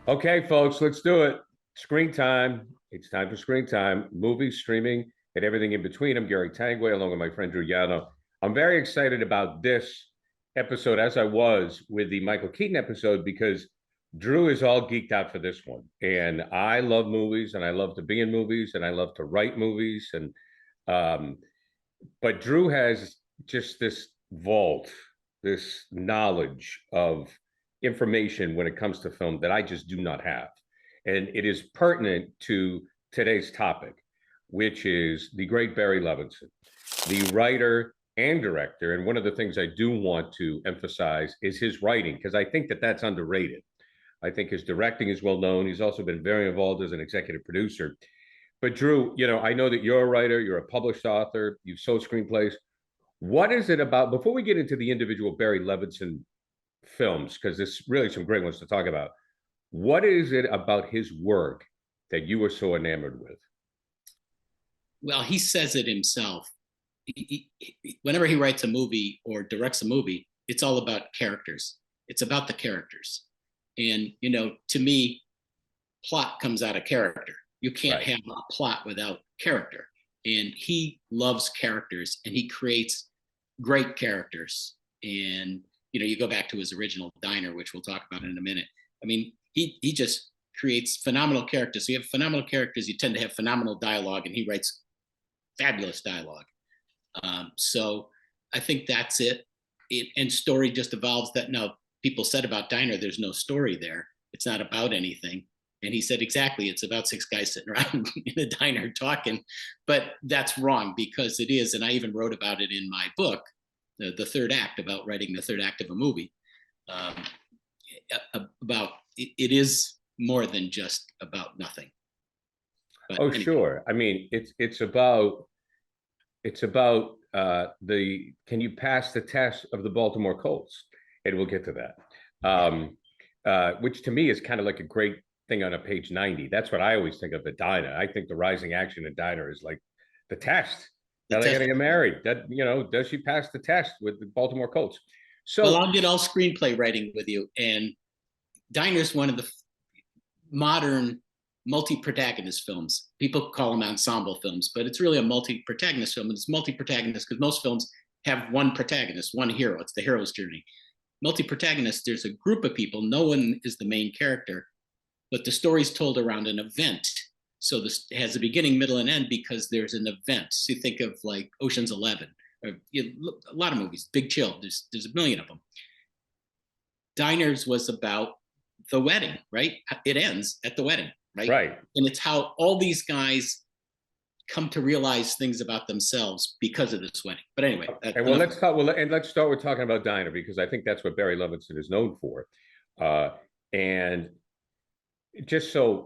Okay, folks, let's do it. Screen time. It's time for screen time. Movies, streaming, and everything in between. I'm Gary Tanguay, along with my friend Drew Yanno. I'm very excited about this episode, as I was with the Michael Keaton episode, because Drew is all geeked out for this one. And I love movies, and I love to be in movies, and I love to write movies. Um, but Drew has just this vault, this knowledge of information when it comes to film that I just do not have. And it is pertinent to today's topic, which is the great Barry Levinson, the writer and director. And one of the things I do want to emphasize is his writing, because I think that that's underrated. I think his directing is well known. He's also been very involved as an executive producer. But Drew, I know that you're a writer, you're a published author, you've sold screenplays. What is it about, before we get into the individual Barry Levinson films, because there's really some great ones to talk about, what is it about his work that you were so enamored with? Well, he says it himself. Whenever he writes a movie or directs a movie, it's all about characters. It's about the characters. And, to me, plot comes out of character. You can't Right. have a plot without character. And he loves characters and he creates great characters. And, you go back to his original Diner, which we'll talk about in a minute. I mean, he just creates phenomenal characters. So you have phenomenal characters, you tend to have phenomenal dialogue, and he writes fabulous dialogue. So I think that's it. And story just evolves that. Now, people said about Diner, there's no story there. It's not about anything. And he said, exactly, it's about six guys sitting around in a diner talking. But that's wrong, because it is. And I even wrote about it in my book, the third act, about writing the third act of a movie. About it is more than just about nothing. But Oh, anyway. sure. I mean, it's about the can you pass the test of the Baltimore Colts? And we'll get to that. Which to me is kind of like a great thing on a page 90. That's what I always think of the Diner. I think the rising action in Diner is like the test. The Now they're test. gonna get married. Does she pass the test with the Baltimore Colts? Well, So I'll get all screenplay writing with you. And Diner's one of the modern multi-protagonist films. People call them ensemble films, but it's really a multi-protagonist film. And it's multi-protagonist because most films have one protagonist, one hero. It's the hero's journey. Multi-protagonist, there's a group of people. No one is the main character, but the story's told around an event. So this has a beginning, middle, and end because there's an event. So you think of like Ocean's 11, or a lot of movies, Big Chill. There's a million of them. Diners was about the wedding, right? It ends at the wedding, right? right. And it's how all these guys come to realize things about themselves because of this wedding. But anyway, And well, let's talk. Well, and let's start with talking about Diner, because I think that's what Barry Levinson is known for. And just so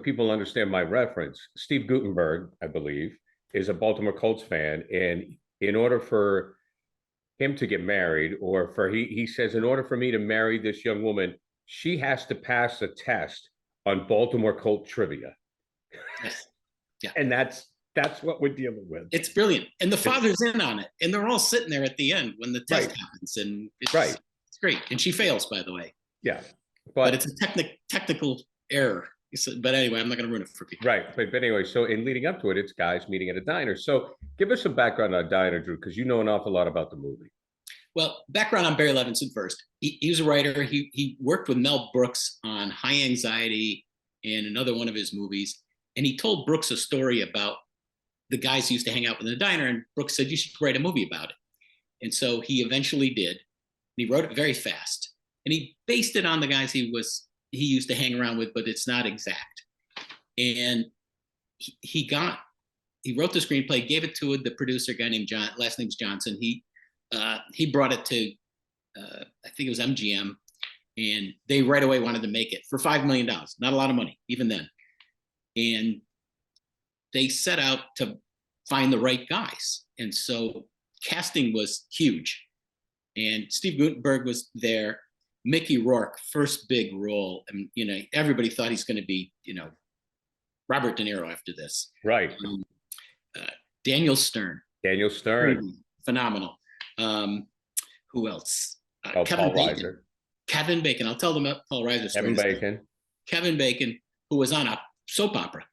people understand my reference, Steve Guttenberg, I believe, is a Baltimore Colts fan, and in order for him to get married, or for he says, in order for me to marry this young woman, she has to pass a test on Baltimore Colt trivia. Yes. Yeah. And that's what we're dealing with. It's brilliant. And the father's in on it. And they're all sitting there at the end when the test Right. happens. And it's, Right. it's great. And she fails, by the way. Yeah. But it's a technical error. But anyway, I'm not going to ruin it for people. Right. But anyway, so in leading up to it, it's guys meeting at a diner. So give us some background on Diner, Drew, because you know an awful lot about the movie. Well, background on Barry Levinson first. He was a writer. He worked with Mel Brooks on High Anxiety and another one of his movies. And he told Brooks a story about the guys he used to hang out with in the diner. And Brooks said, you should write a movie about it. And so he eventually did. He wrote it very fast. And he based it on the guys he used to hang around with, but it's not exact. And he wrote the screenplay, gave it to the producer, guy named John, last name's Johnson. He brought it to, I think it was MGM, and they right away wanted to make it for $5 million. Not a lot of money, even then. And they set out to find the right guys. And so casting was huge. And Steve Guttenberg was there. Mickey Rourke, first big role. And, everybody thought he's going to be, Robert De Niro after this. Right. Daniel Stern. Daniel Stern. Phenomenal. Who else? Kevin Bacon. Kevin Bacon. I'll tell them about Paul Reiser's story. Kevin Bacon. Kevin Bacon, who was on a soap opera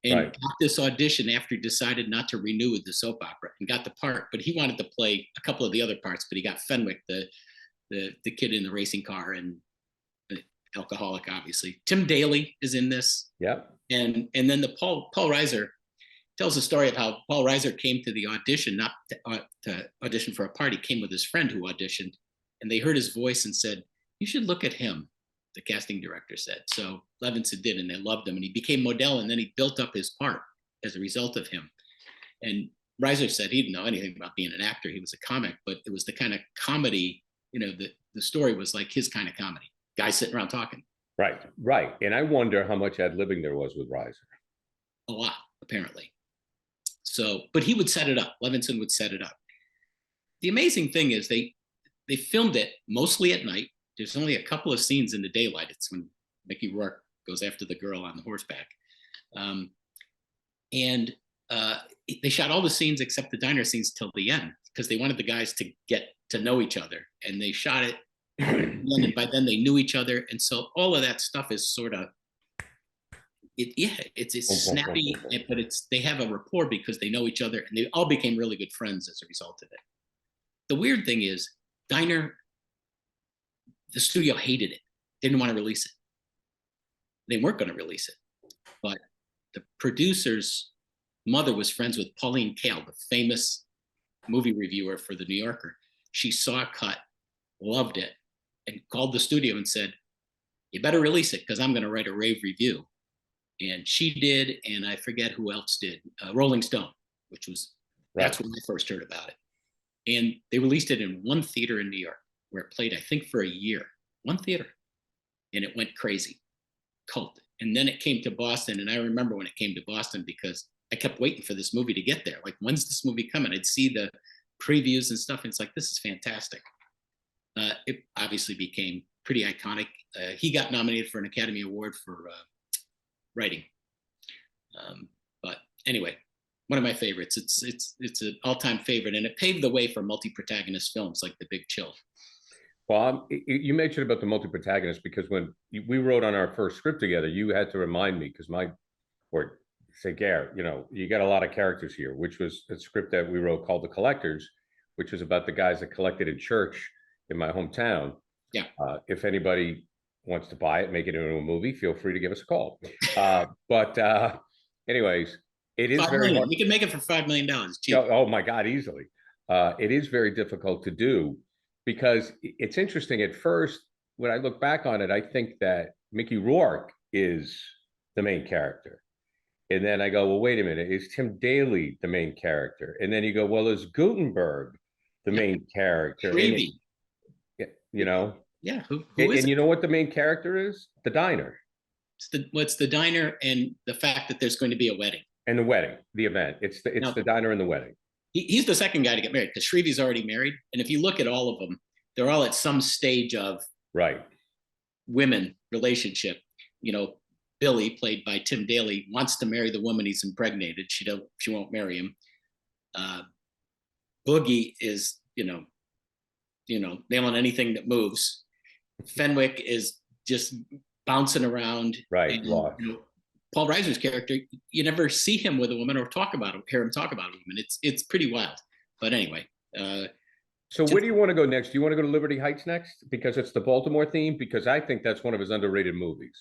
and Right. got this audition after he decided not to renew with the soap opera and got the part, but he wanted to play a couple of the other parts, but he got Fenwick, the kid in the racing car, and the alcoholic, obviously. Tim Daly is in this. Yep. And then Paul Reiser tells the story of how Paul Reiser came to the audition, not to audition for a part. He came with his friend who auditioned, and they heard his voice and said, "You should look at him," the casting director said. So Levinson did, and they loved him, and he became Modell, and then he built up his part as a result of him. And Reiser said he didn't know anything about being an actor. He was a comic, but it was the kind of comedy, the story was like his kind of comedy. Guys sitting around talking. Right, right. And I wonder how much ad-libbing there was with Reiser. A lot, apparently. So, but he would set it up. Levinson would set it up. The amazing thing is they filmed it mostly at night. There's only a couple of scenes in the daylight. It's when Mickey Rourke goes after the girl on the horseback. And they shot all the scenes except the diner scenes till the end because they wanted the guys to get to know each other. And they shot it, and by then they knew each other. And so all of that stuff is sort of, it's snappy, but they have a rapport because they know each other, and they all became really good friends as a result of it. The weird thing is, Diner, the studio hated it. They didn't want to release it. They weren't going to release it. But the producer's mother was friends with Pauline Kael, the famous movie reviewer for the New Yorker. She saw a cut, loved it, and called the studio and said, "You better release it because I'm going to write a rave review." And she did, and I forget who else did. Rolling Stone, which was, that's when I first heard about it. And they released it in one theater in New York, where it played, I think, for a year. One theater. And it went crazy. Cult. And then it came to Boston, and I remember when it came to Boston because I kept waiting for this movie to get there. Like, when's this movie coming? I'd see the previews and stuff, and it's like, this is fantastic. It obviously became pretty iconic. He got nominated for an Academy Award for writing. But anyway, one of my favorites. It's an all-time favorite, and it paved the way for multi-protagonist films like The Big Chill. Well, you mentioned about the multi-protagonist because when we wrote on our first script together, you had to remind me because say, Gare, you got a lot of characters here, which was a script that we wrote called The Collectors, which was about the guys that collected in church in my hometown. Yeah. If anybody wants to buy it, make it into a movie, feel free to give us a call. Anyways, it is very hard. You can make it for $5 million. Cheap. Oh my God, easily. It is very difficult to do because it's interesting. At first, when I look back on it, I think that Mickey Rourke is the main character. And then I go, well, wait a minute, is Tim Daly the main character? And then you go, well, is Gutenberg the main character? Creepy. Yeah, who is and you know what the main character is? The diner. It's the diner and the fact that there's going to be a wedding. And the wedding, the event. It's the diner and the wedding. He's the second guy to get married because Shreve's already married. And if you look at all of them, they're all at some stage of women relationship. Billy, played by Tim Daly, wants to marry the woman he's impregnated. She won't marry him. Boogie is, nailing anything that moves. Fenwick is just bouncing around. Right. And, Paul Reiser's character, you never see him with a woman or hear him talk about a woman. It's pretty wild. But anyway. So where do you want to go next? Do you want to go to Liberty Heights next? Because it's the Baltimore theme? Because I think that's one of his underrated movies.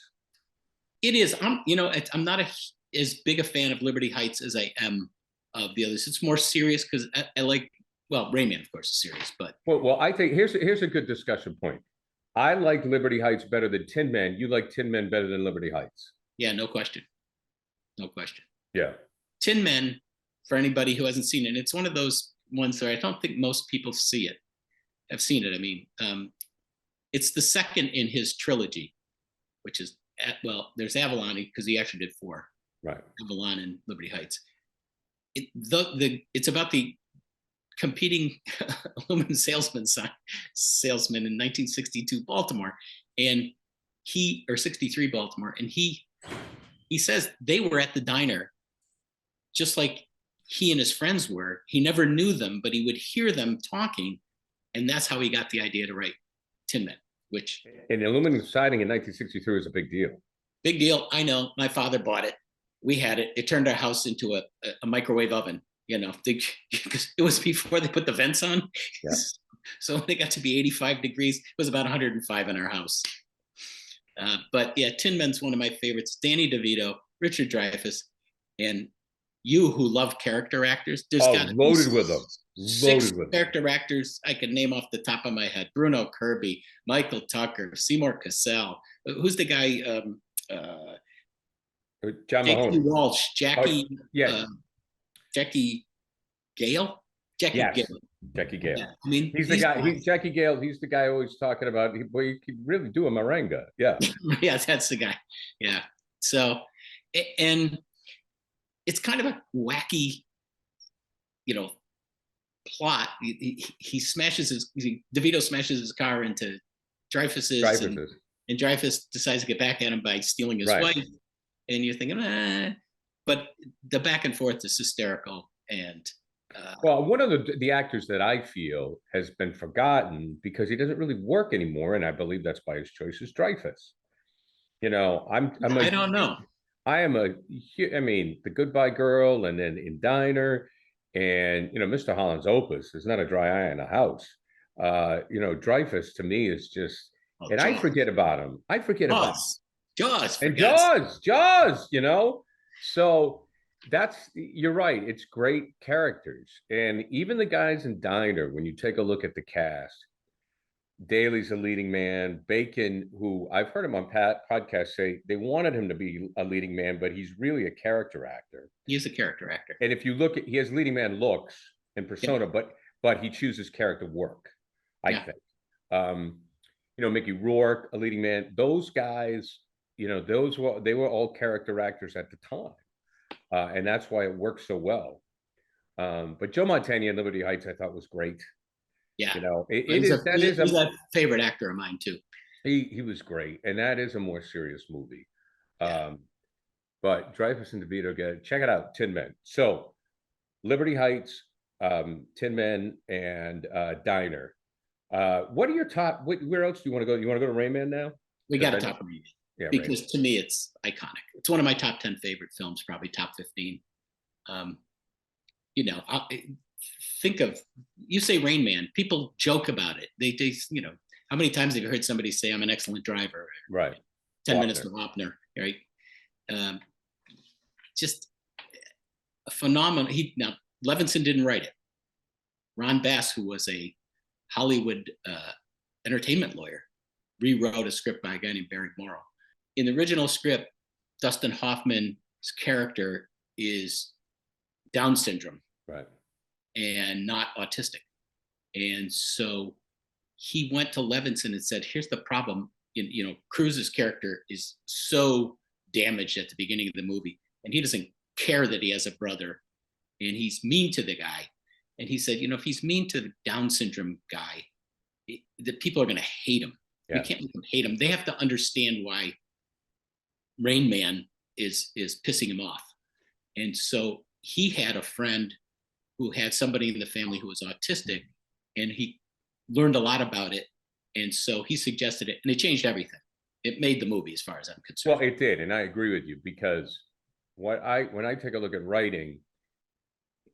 It is. I'm not as big a fan of Liberty Heights as I am of the others. It's more serious because I like, Rayman, of course, is serious. But well, I think here's a good discussion point. I like Liberty Heights better than Tin Men. You like Tin Men better than Liberty Heights. Yeah, no question. No question. Yeah. Tin Men, for anybody who hasn't seen it, it's one of those ones where I don't think most people have seen it. I mean, it's the second in his trilogy, which is, there's Avalon because he actually did 4. Right. Avalon and Liberty Heights. It's about the competing aluminum salesman in 1962 Baltimore, and 63 Baltimore, and he says they were at the diner just like he and his friends were. He never knew them, but he would hear them talking, and that's how he got the idea to write Tin Men, which and aluminum siding in 1963 was a big deal. big deal. I know. My father bought it. We had it. It turned our house into a microwave oven. Because it was before they put the vents on. Yeah. So when it got to be 85 degrees, it was about 105 in our house. But yeah, Tin Men's one of my favorites. Danny DeVito, Richard Dreyfuss, and you who love character actors. There's got loaded with them. Six character actors I could name off the top of my head: Bruno Kirby, Michael Tucker, Seymour Cassell. Who's the guy? John Jackie Mahoney. Walsh, Jackie. Yeah. Jackie Gale. Jackie Gale. Jackie Gale. Yeah, I mean, he's the guy. He's Jackie Gale. He's the guy always talking about. He could really do a merengue. Yeah. Yeah, that's the guy. Yeah. So, and it's kind of a wacky, plot. He smashes DeVito smashes his car into Dreyfuss's, and Dreyfuss decides to get back at him by stealing his wife. And you're thinking, but the back and forth is hysterical. And well, one of the actors that I feel has been forgotten because he doesn't really work anymore, and I believe that's by his choice, is Dreyfuss. I don't know. I mean, The Goodbye Girl, and then in Diner, and Mr. Holland's Opus is not a dry eye in a house. Dreyfuss to me is just, and Jaws. I forget about him. I forget about Jaws and Jaws. So you're right. It's great characters, and even the guys in Diner. When you take a look at the cast, Daly's a leading man. Bacon, who I've heard him on podcasts say they wanted him to be a leading man, but he's really a character actor. He's a character actor. And if you look he has leading man looks and persona, but he chooses character work, I think. Mickey Rourke, a leading man. Those guys, they were all character actors at the time. And that's why it works so well. But Joe Mantegna in Liberty Heights, I thought was great. Yeah, he's a favorite actor of mine too. He was great, and that is a more serious movie. But Dreyfuss and DeVito, check it out, Tin Men. So Liberty Heights, Tin Men, and Diner. What are your top? Where else do you want to go? You want to go to Rain Man now? We got to top Rain Man. Yeah, because to me it's iconic. It's one of my top 10 favorite films, probably top 15. Think of, you say Rain Man, people joke about it. They how many times have you heard somebody say I'm an excellent driver? Right. 10 minutes to Wapner, right? Just a phenomenal. Now Levinson didn't write it. Ron Bass, who was a Hollywood entertainment lawyer, rewrote a script by a guy named Barry Morrow. In the original script, Dustin Hoffman's character is Down syndrome. Right. And not autistic. And so he went to Levinson and said, here's the problem. Cruz's character is so damaged at the beginning of the movie, and he doesn't care that he has a brother, and he's mean to the guy. And he said, if he's mean to the Down syndrome guy, the people are going to hate him. Yeah. We can't make them hate him. They have to understand why Rain Man is pissing him off. And so he had a friend who had somebody in the family who was autistic, and he learned a lot about it. And so he suggested it, and it changed everything. It made the movie, as far as I'm concerned. Well, it did, and I agree with you, because when I take a look at writing,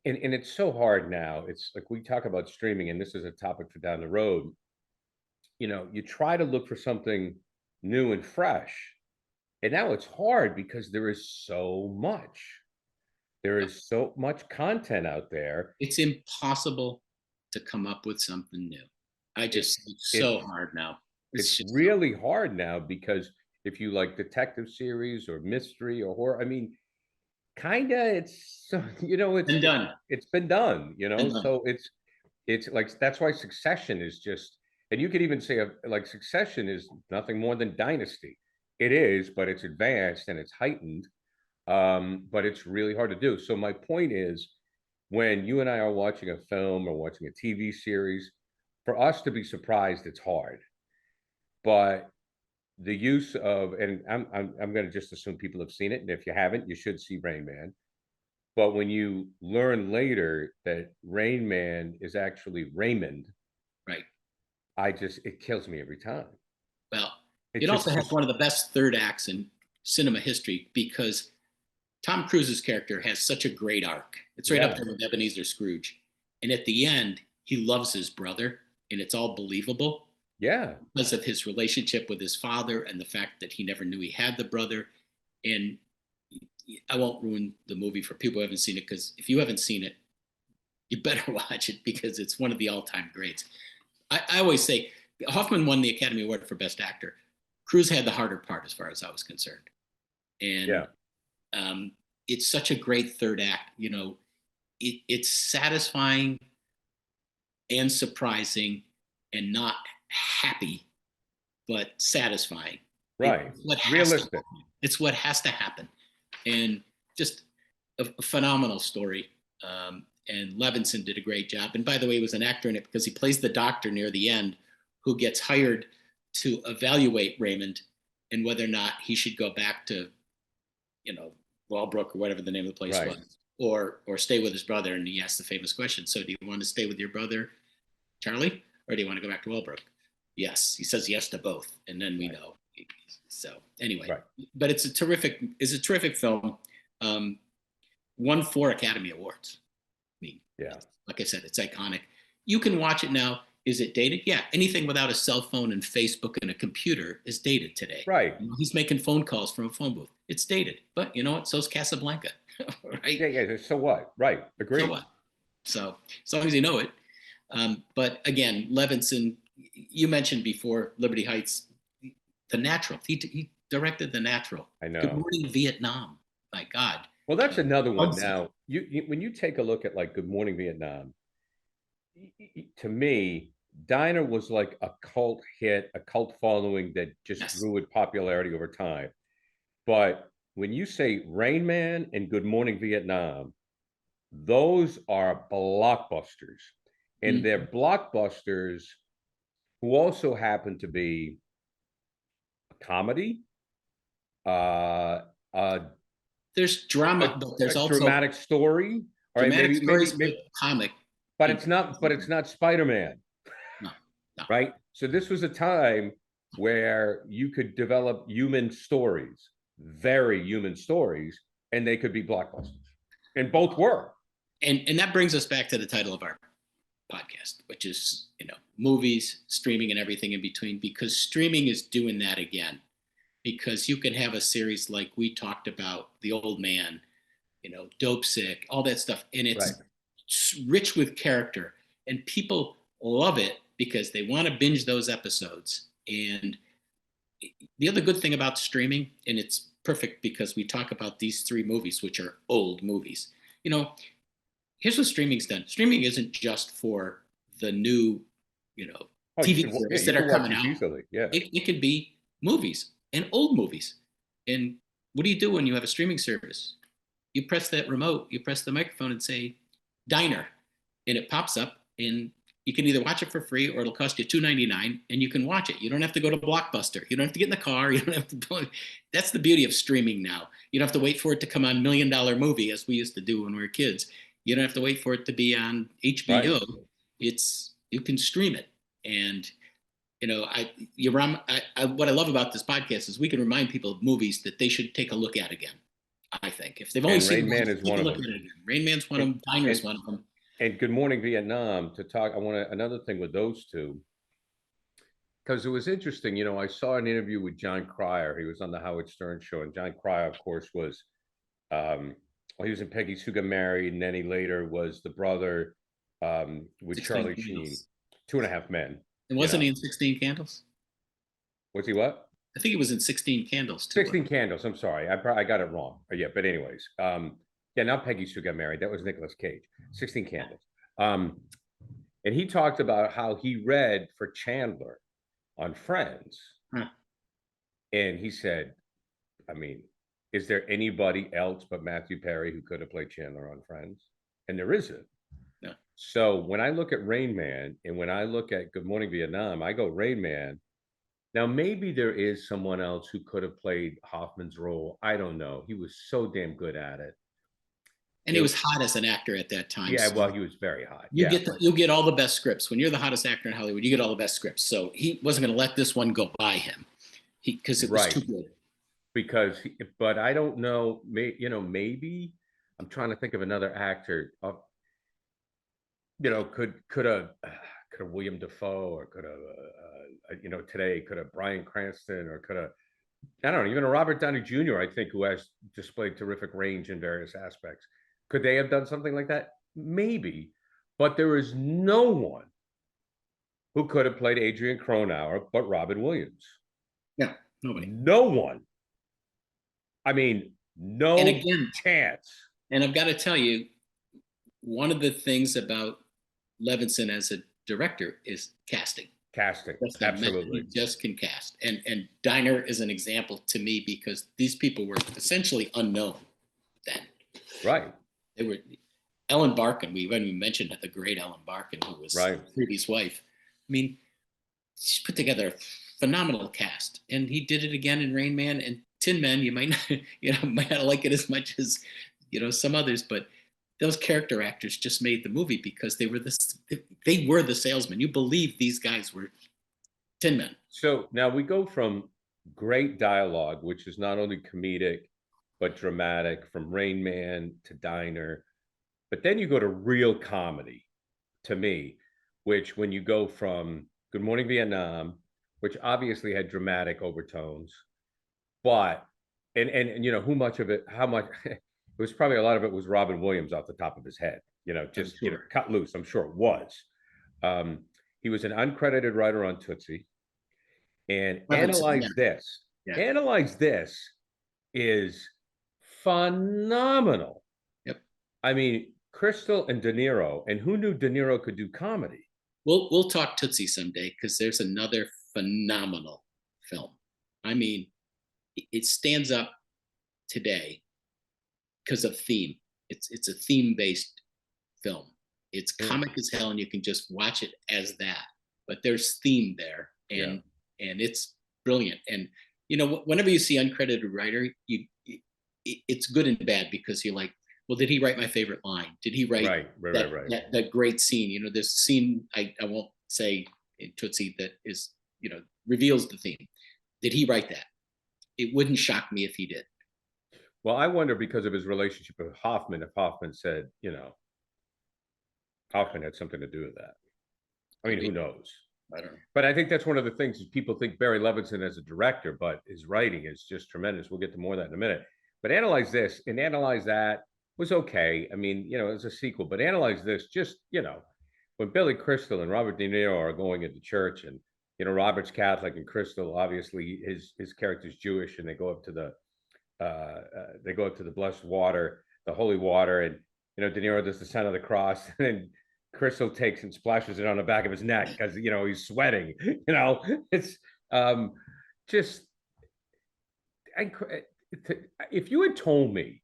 and it's so hard now. It's like we talk about streaming, and this is a topic for down the road. You try to look for something new and fresh, and now it's hard because there is so much. There is so much content out there. It's impossible to come up with something new. It's so hard now. It's really hard now, because if you like detective series or mystery or horror, I mean, it's been done. It's been done, so it's like, that's why Succession is just, and you could even say Succession is nothing more than Dynasty. It is, but it's advanced and it's heightened. But it's really hard to do. So my point is, when you and I are watching a film or watching a TV series, for us to be surprised, it's hard. But the use of, and I'm going to just assume people have seen it, and if you haven't, you should see Rain Man. But when you learn later that Rain Man is actually Raymond, right? It kills me every time. Well, it also has one of the best third acts in cinema history because Tom Cruise's character has such a great arc. It's right up there with Ebenezer Scrooge. And at the end, he loves his brother, and it's all believable. Yeah. Because of his relationship with his father and the fact that he never knew he had the brother. And I won't ruin the movie for people who haven't seen it, because if you haven't seen it, you better watch it because it's one of the all-time greats. I always say Hoffman won the Academy Award for Best Actor. Cruise had the harder part as far as I was concerned. And it's such a great third act. You know, it's satisfying and surprising and not happy, but satisfying. Right. Realistic. It's what has to happen. And just a phenomenal story. And Levinson did a great job. And by the way, he was an actor in it because he plays the doctor near the end who gets hired to evaluate Raymond and whether or not he should go back to, you know, Walbrook or whatever the name of the place was, or stay with his brother. And he asked the famous question, so do you want to stay with your brother, Charlie, or do you want to go back to Walbrook? Yes. He says yes to both. And then we know. So anyway, but it's a terrific film. Won 4 Academy Awards. I mean, like I said, it's iconic. You can watch it now. Is it dated? Yeah. Anything without a cell phone and Facebook and a computer is dated today. Right. You know, he's making phone calls from a phone booth. It's dated. But you know what? So's Casablanca. Right? Yeah. So what? Right. Agreed. So what? So as long as you know it. But again, Levinson, you mentioned before Liberty Heights, The Natural. He directed The Natural. I know. Good Morning Vietnam. My God. Well, that's another one. Now, you when you take a look at like Good Morning Vietnam, to me, Diner was like a cult hit, a cult following that just grew in popularity over time. But when you say Rain Man and Good Morning Vietnam, those are blockbusters. And they're blockbusters who also happen to be a comedy, there's drama, but there's also dramatic story. Dramatic stories, maybe comic. But it's not Spider-Man. No. Right? So this was a time where you could develop human stories, very human stories, and they could be blockbusters. And both were. And that brings us back to the title of our podcast, which is, you know, movies, streaming, and everything in between, because streaming is doing that again. Because you can have a series like we talked about, The Old Man, you know, Dope Sick, all that stuff. And it's rich with character. And people love it because they want to binge those episodes. And the other good thing about streaming, and it's perfect because we talk about these 3 movies, which are old movies. You know, here's what streaming's done. Streaming isn't just for the new, you know, TV series that are coming out. Easily. Yeah. It could be movies. And old movies. And what do you do when you have a streaming service? You press that remote, you press the microphone and say, Diner. And it pops up and you can either watch it for free or it'll cost you $2.99 and you can watch it. You don't have to go to Blockbuster. You don't have to get in the car. You don't have to. That's the beauty of streaming now. You don't have to wait for it to come on $1 Million Movie as we used to do when we were kids. You don't have to wait for it to be on HBO. Right. You can stream it. And you know, what I love about this podcast is we can remind people of movies that they should take a look at again. I think if they've only seen Rain Man is one of them. Rain Man's one of them. Diner's one of them. And Good Morning Vietnam. I want another thing with those two, because it was interesting. You know, I saw an interview with John Cryer. He was on the Howard Stern show, and John Cryer, of course, was he was in Peggy Sue Got Married, and then he later was the brother with Charlie Sheen, 2.5 Men. And wasn't he in 16 Candles? Was he what? I think he was in 16 Candles too. 16 Candles. I'm sorry. I got it wrong. Yeah, but anyways. Not Peggy Sue Got Married. That was Nicolas Cage. 16 Candles. And he talked about how he read for Chandler on Friends. And he said, I mean, is there anybody else but Matthew Perry who could have played Chandler on Friends? And there isn't. So when I look at Rain Man and when I look at Good Morning Vietnam, I go Rain Man. Now, maybe there is someone else who could have played Hoffman's role. I don't know. He was so damn good at it. And he was hot as an actor at that time. Yeah, well, he was very hot. You'll get all the best scripts. When you're the hottest actor in Hollywood, you get all the best scripts. So he wasn't going to let this one go by him because it was too good. because, but I don't know, maybe I'm trying to think of another actor. Could have William Defoe, or could have, today could have Bryan Cranston, or could have, I don't know, even a Robert Downey Jr., I think, who has displayed terrific range in various aspects. Could they have done something like that? Maybe, but there is no one who could have played Adrian Cronauer but Robin Williams. Yeah, nobody. No one. I mean, no And again, chance. And I've got to tell you, one of the things about Levinson as a director is casting. Casting, absolutely. He just can cast. And Diner is an example to me, because these people were essentially unknown then. Right. They were Ellen Barkin. We mentioned the great Ellen Barkin, who was Trudy's wife. I mean, she put together a phenomenal cast, and he did it again in Rain Man and Tin Men. You might not like it as much as some others, but those character actors just made the movie because they were the salesmen. You believe these guys were Tin Men. So now we go from great dialogue, which is not only comedic but dramatic, from Rain Man to Diner, but then you go to real comedy, to me, which, when you go from Good Morning Vietnam, which obviously had dramatic overtones, but and how much it was, probably a lot of it was Robin Williams off the top of his head, just cut loose. I'm sure it was. He was an uncredited writer on Tootsie. And Analyze This. Yeah. Analyze This is phenomenal. Yep. I mean, Crystal and De Niro, and who knew De Niro could do comedy? We'll talk Tootsie someday, because there's another phenomenal film. I mean, it stands up today because of theme. It's a theme-based film. It's comic as hell, and you can just watch it as that. But there's theme there, and it's brilliant. And whenever you see uncredited writer, it's good and bad, because you're like, well, did he write my favorite line? Did he write that great scene? There's a scene I won't say in Tootsie that is reveals the theme. Did he write that? It wouldn't shock me if he did. Well, I wonder, because of his relationship with Hoffman, if Hoffman said, Hoffman had something to do with that. I mean, who knows? I don't know. But I think that's one of the things, is people think Barry Levinson as a director, but his writing is just tremendous. We'll get to more of that in a minute. But Analyze This and Analyze That was okay. I mean, it's a sequel, but Analyze This, just, when Billy Crystal and Robert De Niro are going into church, and, Robert's Catholic and Crystal, obviously his character's Jewish, and they go up to the blessed water, the holy water, and, De Niro does the sign of the cross, and then Crystal takes and splashes it on the back of his neck because, he's sweating. It's just, if you had told me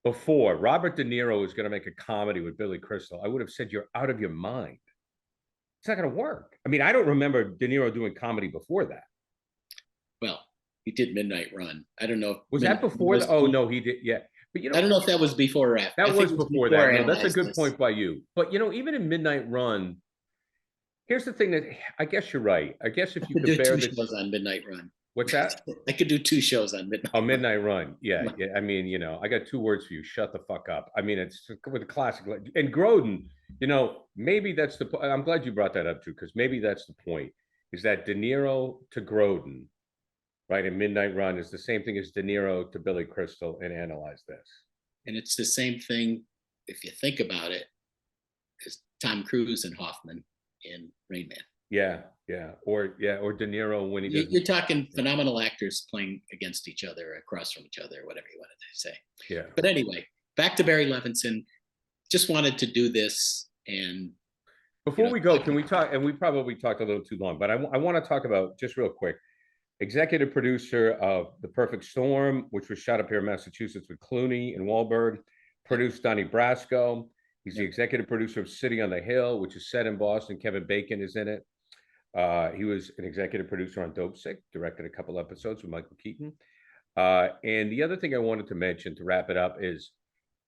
before Robert De Niro was going to make a comedy with Billy Crystal, I would have said, you're out of your mind. It's not going to work. I mean, I don't remember De Niro doing comedy before that. Well, he did Midnight Run. I don't know. Was that before? Oh, no, he did. Yeah. But, I don't know if that was before or after. That was before that. No, that's a good point by you. But, even in Midnight Run, here's the thing that, I guess you're right. I guess if you compare the shows on Midnight Run. What's that? I could do 2 shows on Midnight Run. Oh, Midnight Run. Yeah. I mean, I got 2 words for you. Shut the fuck up. I mean, it's with a classic. And Grodin, maybe that's the, I'm glad you brought that up, too, because maybe that's the point, is that De Niro to Grodin, right, in Midnight Run is the same thing as De Niro to Billy Crystal in Analyze This. And it's the same thing, if you think about it, as Tom Cruise and Hoffman in Rain Man. Yeah. Or De Niro when he does. You're talking phenomenal actors playing against each other, across from each other, whatever you wanted to say. Yeah. But anyway, back to Barry Levinson. Just wanted to do this. And before we go, can we talk? And we probably talked a little too long, but I want to talk about, just real quick, executive producer of The Perfect Storm, which was shot up here in Massachusetts with Clooney and Wahlberg, produced Donnie Brasco. He's the executive producer of City on the Hill, which is set in Boston. Kevin Bacon is in it. He was an executive producer on Dope Sick, directed a couple episodes with Michael Keaton. And the other thing I wanted to mention to wrap it up is,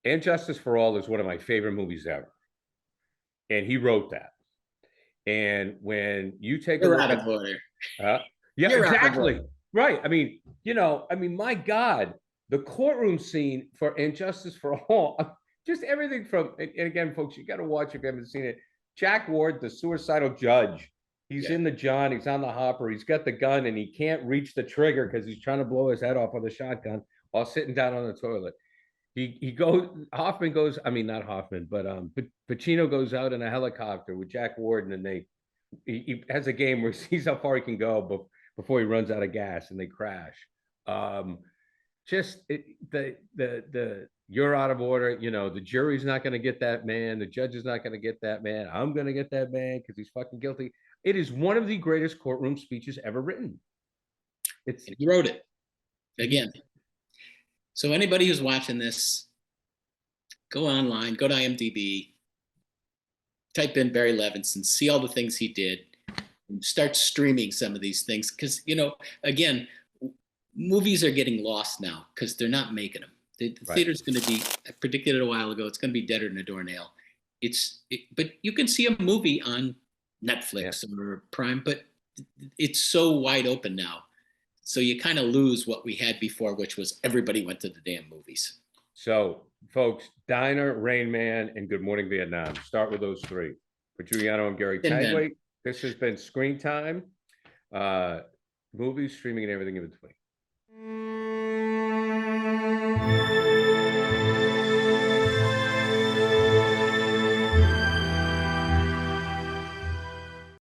And Justice for All is one of my favorite movies ever. And he wrote that. And when you take a look at, You're exactly. Right. I mean, my God, the courtroom scene for Injustice for All, just everything from, and again, folks, you got to watch if you haven't seen it. Jack Ward, the suicidal judge, he's Yeah. in the John, he's on the hopper, he's got the gun, and he can't reach the trigger because he's trying to blow his head off with a shotgun while sitting down on the toilet. He goes, Hoffman goes, I mean, not Hoffman, but Pacino goes out in a helicopter with Jack Ward, and he has a game where he sees how far he can go before he runs out of gas, and they crash. Um, the you're out of order. The jury's not going to get that man. The judge is not going to get that man. I'm going to get that man because he's fucking guilty. It is one of the greatest courtroom speeches ever written. And he wrote it again. So anybody who's watching this, go online, go to IMDb, type in Barry Levinson, see all the things he did, and start streaming some of these things. Because, again, movies are getting lost now because they're not making them. The Right. theater's going to be, I predicted it a while ago, it's going to be deader than a doornail. But you can see a movie on Netflix or Prime, but it's so wide open now. So you kind of lose what we had before, which was everybody went to the damn movies. So, folks, Diner, Rain Man, and Good Morning Vietnam. Start with those three. For Drew Yanno and Gary Tanguay, this has been Screen Time, movies, streaming, and everything in between.